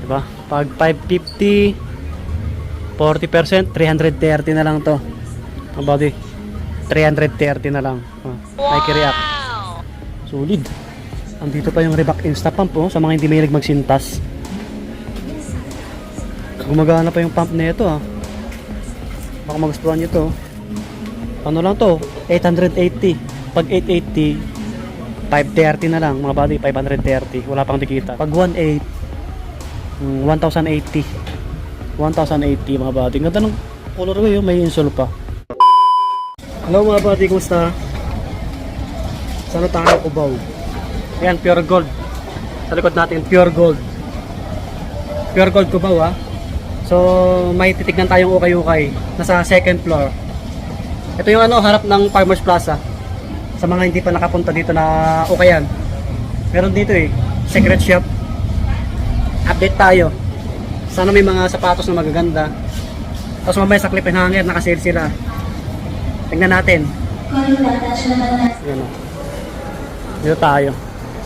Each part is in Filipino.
Diba? Pag 550, 40%, 330 na lang to. Ang body, 330 na lang. Nike React. Solid. Andito pa yung Reebok Insta Pump sa mga hindi mahilig magsintas. Gumagana pa yung pump na ito Baka magustuhan nyo to. Ano lang to? 880. Pag 880, 530 na lang mga buddy. 530. Wala pang dikita. Pag 1.8, 1080. 1080 mga buddy. Ganda ng colorway may insole pa. Hello mga buddy, kumusta? Sana tayo Cubao. Ayan, pure gold. Sa likod natin, pure gold. Pure gold Cubao So, may titignan tayong ukay-ukay. Nasa second floor. Ito yung harap ng Farmers Plaza. Sa mga hindi pa nakapunta dito na ukayan. Meron dito secret shop. Update tayo. Sana may mga sapatos na magaganda. Tapos mamaya sa clip and hanger, nakasale sila. Tingnan natin. Ayan Dito tayo.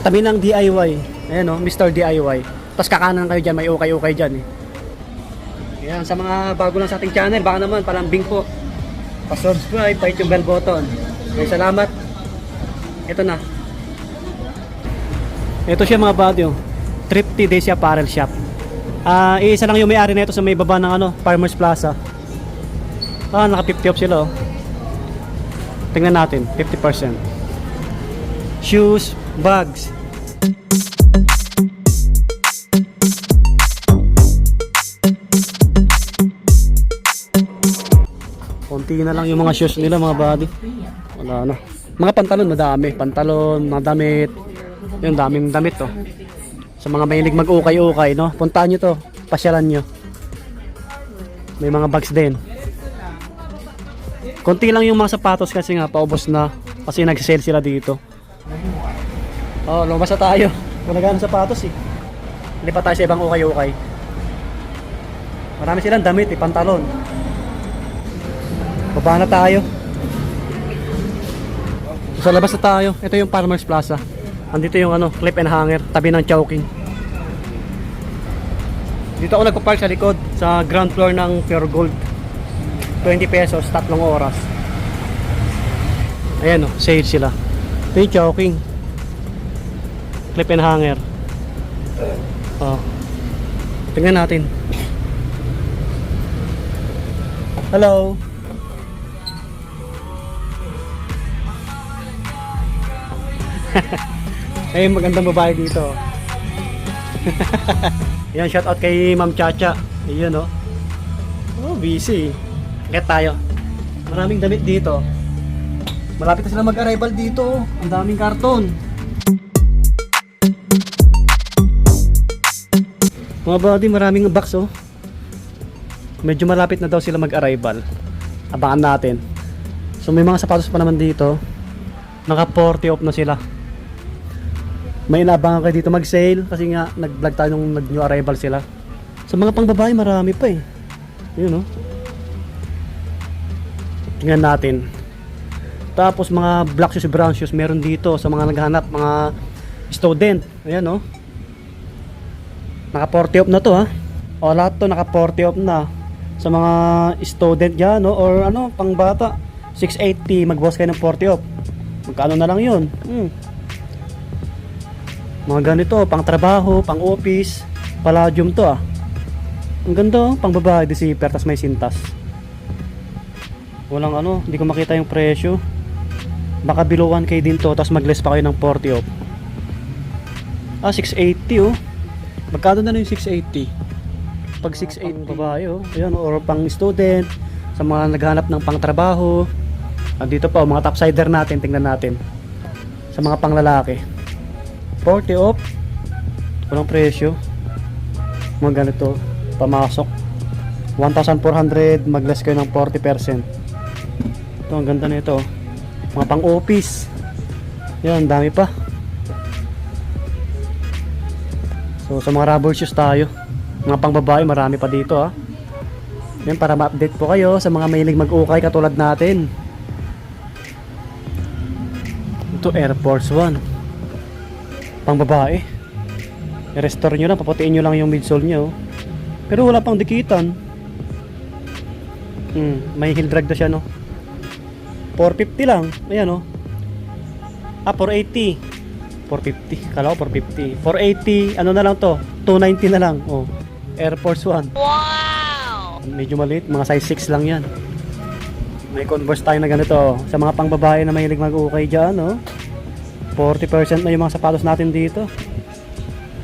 Tabi ng DIY. Ayan Mr. DIY. Tapos kakanan kayo dyan, may ukay-ukay dyan Ayan, sa mga bago lang sa ating channel, baka naman palambing po. Pa-subscribe, pa-hit yung bell button. Okay, salamat. Ito na. Ito siya mga buddy Thrifty Daisy Apparel Shop. Iisa lang yung may-ari na ito sa may baba ng Farmers Plaza. Naka 50 off sila Tingnan natin, 50%. Shoes, bags. Konti na lang yung mga shoes nila mga buddy. Wala na. Mga pantalon madami. Pantalon, mga damit. Yung daming damit Sa mga mahilig mag-ukay-ukay puntahan nyo to. Pasyalan nyo. May mga bags din. Konti lang yung mga sapatos kasi nga paubos na. Kasi nag-sale sila dito. Lumabas na tayo. Wala ganang sapatos Lipat tayo sa ibang ukay-ukay. Marami silang damit pantalon. Baba na tayo. Sa labas na tayo. Ito yung Farmers Plaza. Andito yung clip and hanger tabi ng Chowking. Dito ako nagpa-park sa likod sa ground floor ng Pure Gold. 20 pesos, 3 oras. Ayan sale sila. Ito yung Chowking. Clip and hanger. Tingnan natin. Hello. Ay, magandang babae dito. Yan, shout out kay Ma'am Chacha. Ayun busy. Get tayo. Maraming damit dito. Malapit na sila mag-arrival dito. Ang daming karton. Mga buddy, maraming box Medyo malapit na daw sila mag-arrival. Abangan natin. So may mga sapatos pa naman dito. Naka 40 off na sila. May inaabangan kayo dito mag-sale kasi nga nag-vlog tayo nung nag-new arrival sila. Sa mga pang-babae marami pa Yun Tingnan natin. Tapos mga black shoes, brown shoes meron dito sa mga naghahanap, mga student. Ayan Naka 40 off na to lahat to naka 40 off na. Sa mga student dyan or pang bata. 680 magbawas kayo ng 40 off. Magkano na lang yun? Mga ganito, pang trabaho, pang office, palladium to Ang ganda pang babae, zipper, tas may sintas. Walang hindi ko makita yung presyo. Baka below 1K din to, tas mag-less pa kayo ng 40 off. 680 Magkano na yung 680? Pag 680 babae ayan or pang student, sa mga naghanap ng pang trabaho. Dito pa mga topsider natin, tingnan natin. Sa mga pang lalaki. 40 off. Walang presyo. Mga ganito, pamasok 1,400, mag-less kayo ng 40%. Ito, ang ganda nito. Mga pang office. Yan, dami pa. So sa mga rubber shoes tayo. Mga pang babae, marami pa dito Yan, para ma-update po kayo sa mga mahilig mag-ukay katulad natin. Ito Air Force 1. Pang babae. I-restore nyo lang, paputiin nyo lang yung midsole nyo. Pero wala pang dikitan. May heel drag na siya, no? 450 lang. Ayan, no? 480. 450. Kala ko 450. 480. Ano na lang to? 290 na lang. Oh. Air Force One. Wow! Medyo maliit. Mga size 6 lang yan. May Converse tayo na ganito. Sa mga pangbabae na mahilig mag-ukay dyan, no? 40% na yung mga sapatos natin dito.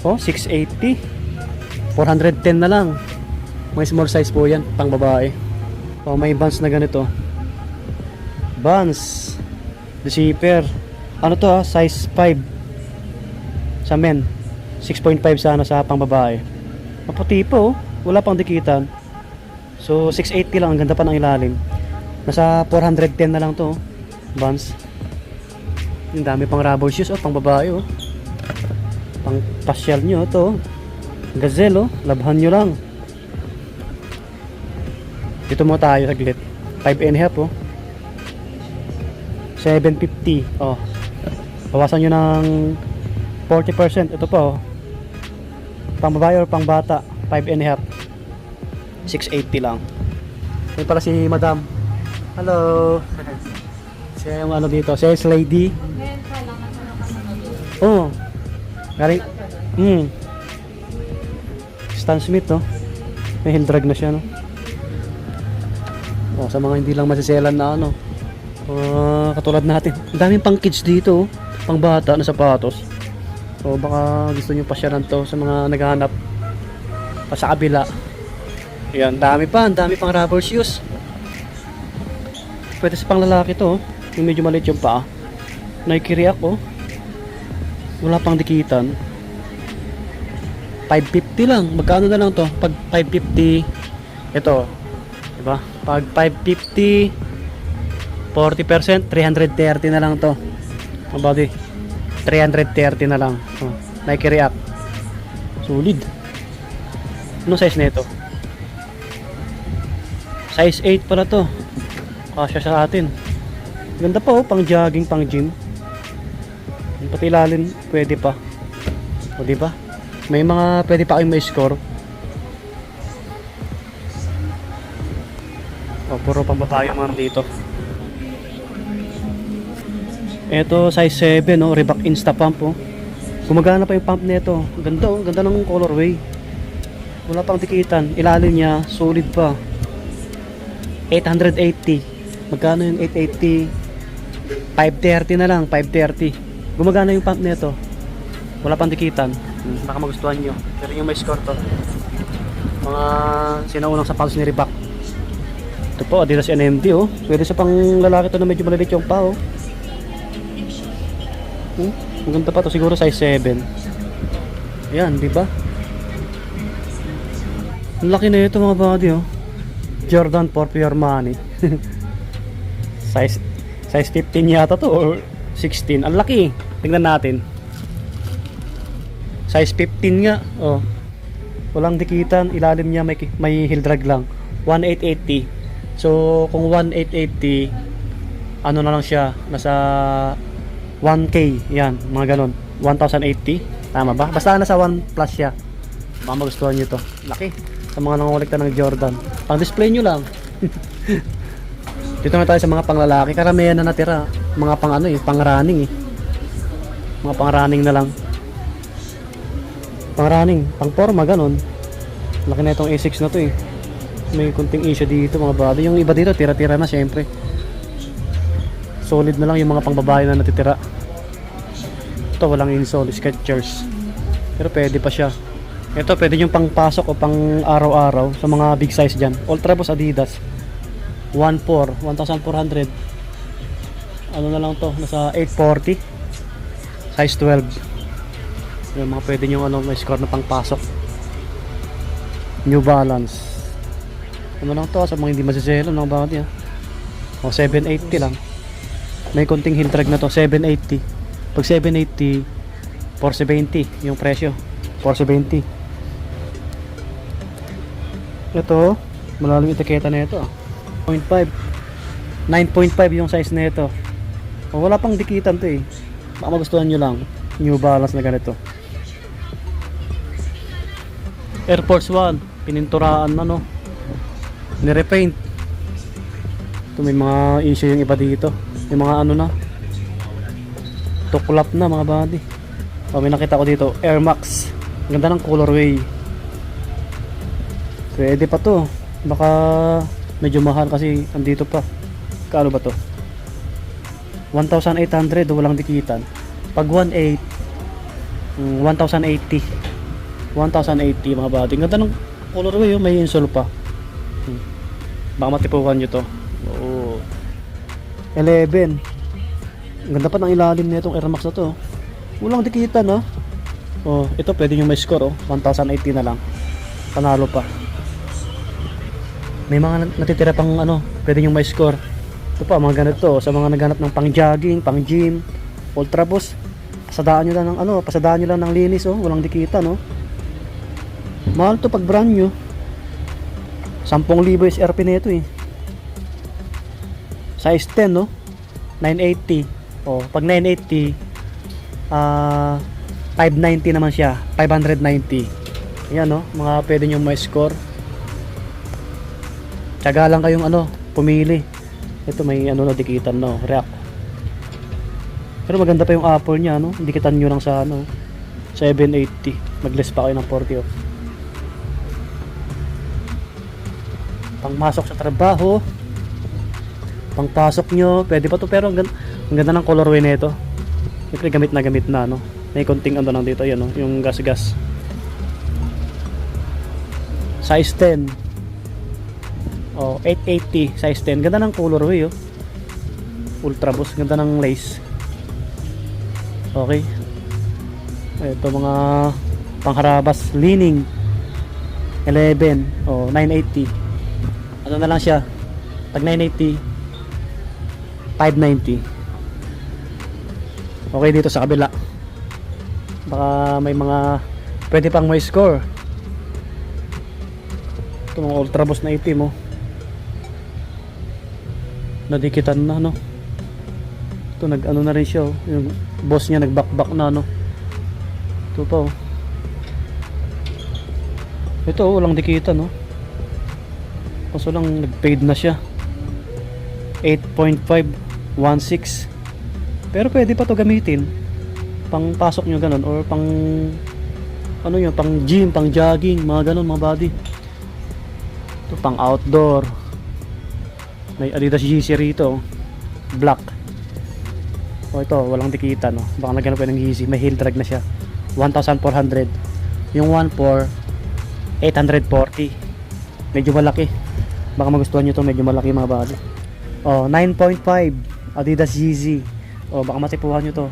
Oh, 680. 410 na lang. May small size po yan, pang babae. Oh, may Vans na ganito. Vans. The zipper. Ano to ha? Size 5. Sa men. 6.5 sana sa pang babae. Maputi po. Wala pang dikitan. So, 680 lang. Ang ganda pa ng ilalim. Nasa 410 na lang to. Vans. Ang dami pang rubber shoes. Oh, pang babae oh. Pang pasyal nyo to. Gazelle oh. Labhan nyo lang. Dito mo tayo saglit. 5.5 oh. 750 oh. Bawasan nyo ng 40%. Ito pa oh. Pang babae or pang bata 5.5. 680 lang. Yan pala si Madam. Hello. Siya yung ano dito, sales lady. Oh. Galing. Stan Smith no. May heel drag na siya no. Oh, sa mga hindi lang masiselan na ano. Katulad natin. Ang daming pang kids dito, oh. Pang bata na sapatos. So baka gusto niyo pasyaran to sa mga naghahanap pa sa kabila. Ayan, dami pa, ang dami pang rubber shoes. Pwede sa pang lalaki to, oh. Yung medyo maliit yung paa. Nike React oh. Wala pang dikitan. 550 lang. Magkano na lang to? Pag 550 ito, diba? Pag 550 40%, 330 na lang to. Ang body 330 na lang. Oh, Nike React. Solid. Anong size na ito? Size 8 pala to. Kasya sa atin. Ganda pa oh, pang jogging, pang gym. Pati ilalim, pwede pa. O diba? May mga pwede pa kayong may score. O, puro pang babae mga dito. Ito size 7 no, Reebok Insta Pump oh. Gumagana pa yung pump nito. Ganda oh, ganda ng colorway. Wala pang dikitan. Ilalim niya, solid pa. 880. Magkano yung 880? 530 na lang, 530. Gumagana yung pump nito. Wala pang dikitan. Baka magustuhan nyo. Pero yung may score to. Mga sinaunang sapatos ni Reebok. Ito po, Adidas NMD oh. Pwede sa pang lalaki to na medyo maliit yung pa oh. Ang ganda pa to, siguro size 7. Ayan, di ba? Ang laki na ito mga body oh. Jordan for your money. size 15 yata to or 16. Ang laki. Tingnan natin. Size 15 nga. Oh. Walang dikitan, ilalim niya may heel drag lang. 1880. So kung 1880 ano na lang siya, nasa 1K, yan, mga ganon. 1080, tama ba? Basta nasa 1 plus siya. Baka magustuhan nyo to. Laki. Sa mga nangongolekta ng Jordan. Pang display nyo lang. Dito na tayo sa mga panglalaki. Karamihan na natira. Mga pang ano eh, pang running eh. Mga pang running na lang. Pang running, pang forma, ganon. Laki na itong A6 na to eh. May kunting issue dito mga body. Yung iba dito, tira-tira na syempre. Solid na lang yung mga pang babae na natitira. Ito walang insole, Skechers. Pero pwede pa siya. Ito pwede yung pang pasok o pang araw-araw sa mga big size dyan. Ultra Boost Adidas 1.4, 1,400. Ano na lang to, nasa 840. Size 12. Yung mga pwede nyo ano, may score na pang pasok. New Balance. Ano lang to, sa mga hindi masiselo ng body ha. O 780 lang. May konting heel drag na to, 780. Pag 780 470 yung presyo, 470. Ito malalim etiketa na ito 0.5, 9.5 yung size na ito. O, wala pang dikitan to eh. Baka magustuhan nyo lang New Balance na ganito. Air Force 1, pininturaan na, no. Nirepaint. Ito may mga issue yung iba dito. Yung mga ano na. Tuklap na mga body. May nakita ko dito, Air Max. Ganda ng colorway. Pwede pa to. Baka medyo mahal kasi andito pa. Kaano ba to? 1,800, walang dikitan. Pag 1,800, 1,080. 1,080 mga body. Ganda ng colorway, may insole pa. Baka matipukan nyo to. Oo. 11. Ganda pa ng ilalim na itong Air Max na to. Walang dikitan, ha. Oh, ito pwede nyo may score, 1,080 na lang. Panalo pa. May mga natitira pang ano, pwede nyo may score. Ito pa, mga ganito. Sa mga naghanap ng pang jogging, pang gym, ultra boost. Pasadaan nyo lang ng ano, pasadaan nyo lang ng linis, oh. Walang dikitan, no. Mahal to pag brand new. 10,000 SRP na ito, eh. Size 10, no. 980. Oh, pag 980, 590 naman siya. 590. Ayan, no. Mga pwede nyo may score. Tiyaga lang kayong ano, pumili. Ito may ano na dikitan, no. React. Pero maganda pa yung upper niya, no. Dikitan nyo lang sa ano, 780. Mag-less pa kayo ng 40 off. Pangmasok sa trabaho, pangpasok nyo, pwede pa to. Pero ang ganda ng colorway na ito. Siyempre gamit na no. May konting ano lang dito, yan, no? Yung gas size 10. Oh, 880 size 10. Ganda ng colorway, oh. Ultra boost, ganda ng lace. Okay, ito mga pangharabas, leaning 11. Oh, 980. Ano na lang siya, pag 980, 590. Okay, dito sa kabila baka may mga pwede pang may score. Ito mga ultra boost na itim, oh. Nadikitan na, no. Ito nag ano na rin siya, oh. Yung boss niya nagback na, no. Ito pa, oh. Ito, oh, walang dikitan, no. Kaso lang nag-fade na siya. 8.516. Pero pwede pa to gamitin. Pang pasok nyo ganun, or pang ano yun, pang gym, pang jogging, mga ganun, mga body. Ito pang outdoor. May Adidas Yeezy rito, black. O ito, walang dikitan, no. Baka naghanap kayo ng Yeezy, may heel drag na siya. 1,400. Yung 1.4, 840. Medyo malaki. Baka magustuhan nyo to, medyo malaki mga body. Oh, 9.5 Adidas Yeezy. Oh, baka matipuhan nyo to.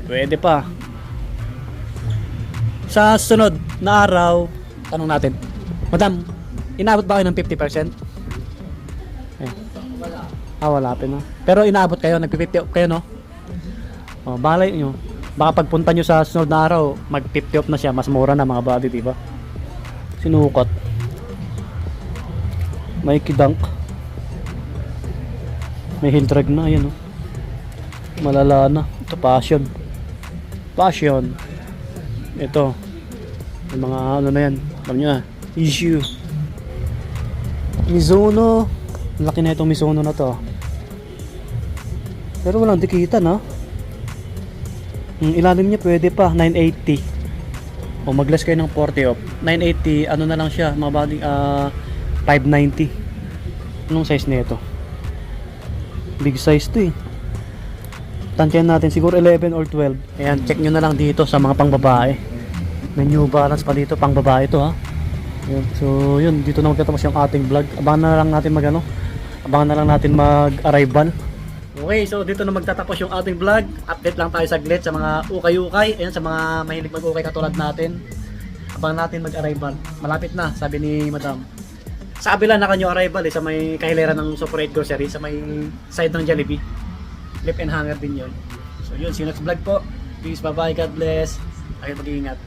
Pwede pa. Sa sunod na araw, tanong natin, Madam, inaabot ba kayo ng 50%? Wala pa, no? Pero inaabot kayo, nag-50 kayo, no? Oh, balay nyo. Baka pagpunta nyo sa sunod na araw, mag-50 off na siya, mas mura na mga body, diba? Sinukot. May kidunk. May heel drag na, ayan, oh. Malala na. Ito, passion. Ito. May mga ano na yan. Alam nyo na. Issue. Mizuno. Laki na itong Mizuno na to. Pero walang dikitan, ha. Ilalim niya pwede pa. 980. O mag-less kayo ng 40 off. 980. Ano na lang siya. Mga body. 590. Anong size nito? Big size to, eh. Tansyahan natin siguro 11 or 12. Ayan, check nyo na lang dito sa mga pangbabae. May New Balance pa dito, pangbabae to, ha. Ayan, so yun, dito na magtatapos yung ating vlog. Abangan na lang natin mag-arrival. Okay, so dito na magtatapos yung ating vlog. Update lang tayo saglit sa mga ukay-ukay. Ayan, sa mga mahilig mag-ukay katulad natin. Abangan natin mag-arrival. Malapit na, sabi ni Madam. Sa kabila na kanyo arrival, sa may kahilera ng Super 8 Grocery, sa may side ng Jollibee. Lip and hanger din yun. So yun, see you next vlog po. Peace, bye bye, God bless. Ayun, mag-iingat.